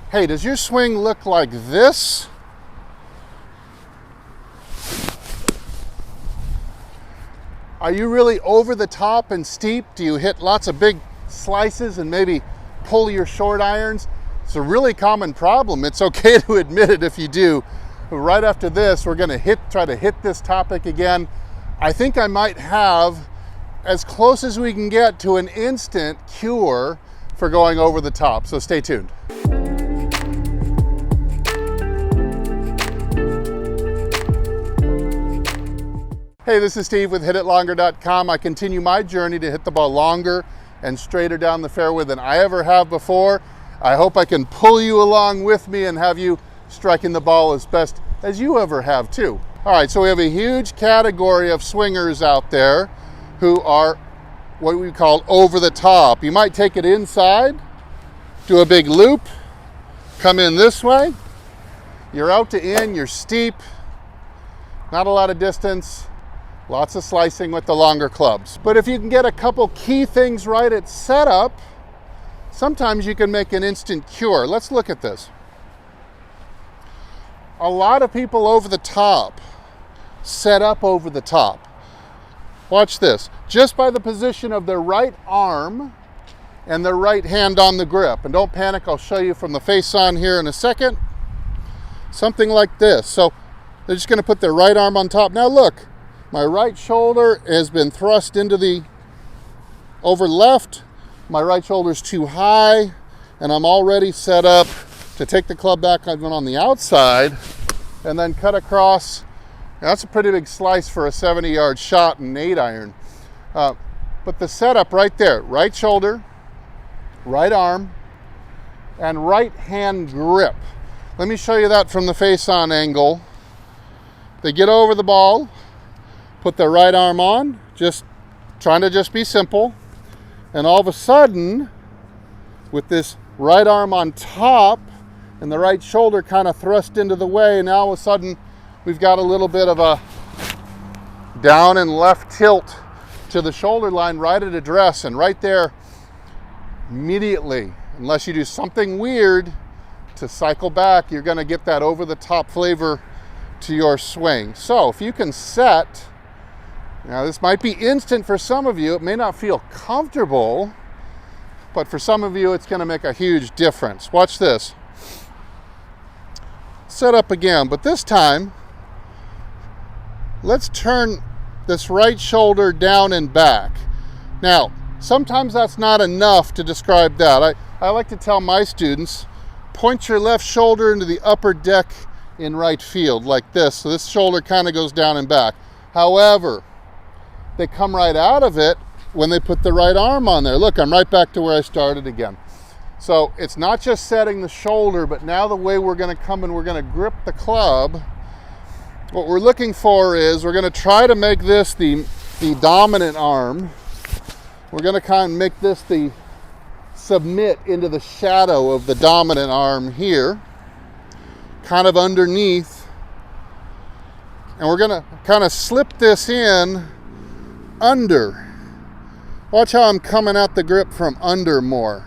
Hey, does your swing look like this? Are you really over the top and steep? Do you hit lots of big slices and maybe pull your short irons? It's a really common problem. It's okay to admit it if you do. But right after this, we're going to try to hit this topic again. I think I might have as close as we can get to an instant cure for going over the top. So stay tuned. Hey, this is Steve with HitItLonger.com. I continue my journey to hit the ball longer and straighter down the fairway than I ever have before. I hope I can pull you along with me and have you striking the ball as best as you ever have too. All right, so we have a huge category of swingers out there who are what we call over the top. You might take it inside, do a big loop, come in this way. You're out to in, you're steep, not a lot of distance. Lots of slicing with the longer clubs. But if you can get a couple key things right at setup, sometimes you can make an instant cure. Let's look at this. A lot of people over the top set up over the top. Watch this. Just by the position of their right arm and their right hand on the grip. And don't panic, I'll show you from the face on here in a second. Something like this. So they're just going to put their right arm on top. Now look. My right shoulder has been thrust into the over left. My right shoulder's too high, and I'm already set up to take the club back even on the outside and then cut across. Now, that's a pretty big slice for a 70-yard shot and 8-iron. But the setup right there, right shoulder, right arm, and right hand grip. Let me show you that from the face-on angle. They get over the ball. Put their right arm on, just trying to just be simple. And all of a sudden, with this right arm on top and the right shoulder kind of thrust into the way, and now all of a sudden we've got a little bit of a down and left tilt to the shoulder line right at address. And right there, immediately, unless you do something weird to cycle back, you're going to get that over the top flavor to your swing. So if you can set. Now this might be instant for some of you. It may not feel comfortable, but for some of you it's going to make a huge difference. Watch this. Set up again, but this time let's turn this right shoulder down and back. Now sometimes that's not enough to describe that. I like to tell my students, point your left shoulder into the upper deck in right field like this. So this shoulder kind of goes down and back. However, they come right out of it when they put the right arm on there. Look, I'm right back to where I started again. So it's not just setting the shoulder, but now the way we're going to come and we're going to grip the club. What we're looking for is we're going to try to make this the dominant arm. We're going to kind of make this the submit into the shadow of the dominant arm here, kind of underneath. And we're going to kind of slip this in under. Watch how I'm coming at the grip from under more.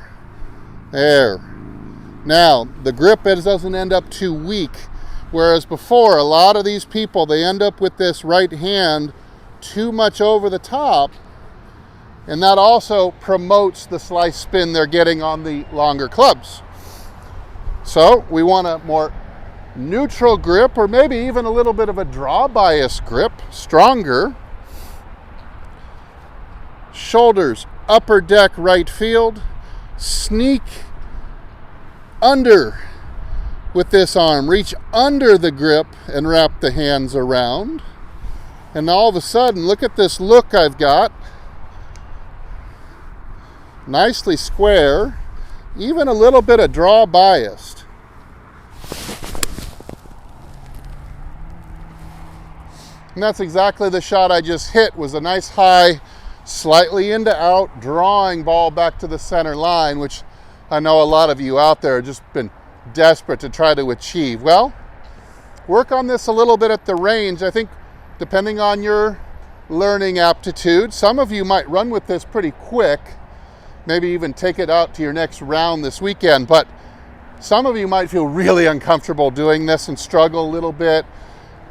There. Now, the grip doesn't end up too weak. Whereas before, a lot of these people, they end up with this right hand too much over the top. And that also promotes the slice spin they're getting on the longer clubs. So we want a more neutral grip, or maybe even a little bit of a draw bias grip, stronger. Shoulders, upper deck, right field. Sneak under with this arm. Reach under the grip and wrap the hands around. And all of a sudden, look at this look I've got. Nicely square. Even a little bit of draw biased. And that's exactly the shot I just hit. Was a nice high, slightly into out, drawing ball back to the center line, which I know a lot of you out there have just been desperate to try to achieve. Well, work on this a little bit at the range. I think depending on your learning aptitude, some of you might run with this pretty quick, maybe even take it out to your next round this weekend. But Some of you might feel really uncomfortable doing this and struggle a little bit.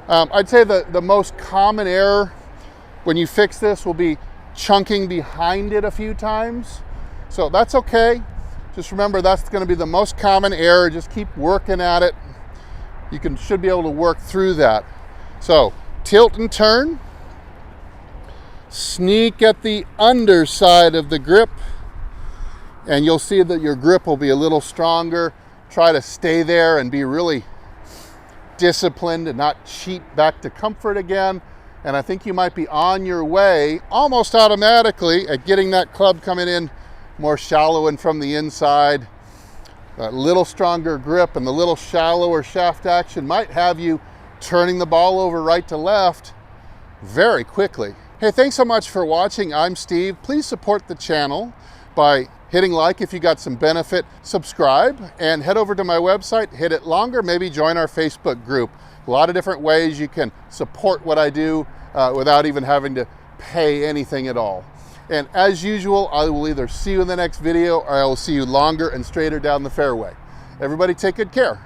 I'd say the most common error when you fix this will be chunking behind it a few times. So that's okay. Just remember that's going to be the most common error. Just keep working at it. You should be able to work through that. So tilt and turn. Sneak at the underside of the grip, and you'll see that your grip will be a little stronger. Try to stay there and be really disciplined and not cheat back to comfort again. And I think you might be on your way almost automatically at getting that club coming in more shallow and from the inside. That little stronger grip and the little shallower shaft action might have you turning the ball over right to left very quickly. Hey, thanks so much for watching. I'm Steve. Please support the channel by hitting like if you got some benefit, subscribe, and head over to my website, hit it longer, maybe join our Facebook group. A lot of different ways you can support what I do without even having to pay anything at all. And as usual, I will either see you in the next video or I will see you longer and straighter down the fairway. Everybody take good care.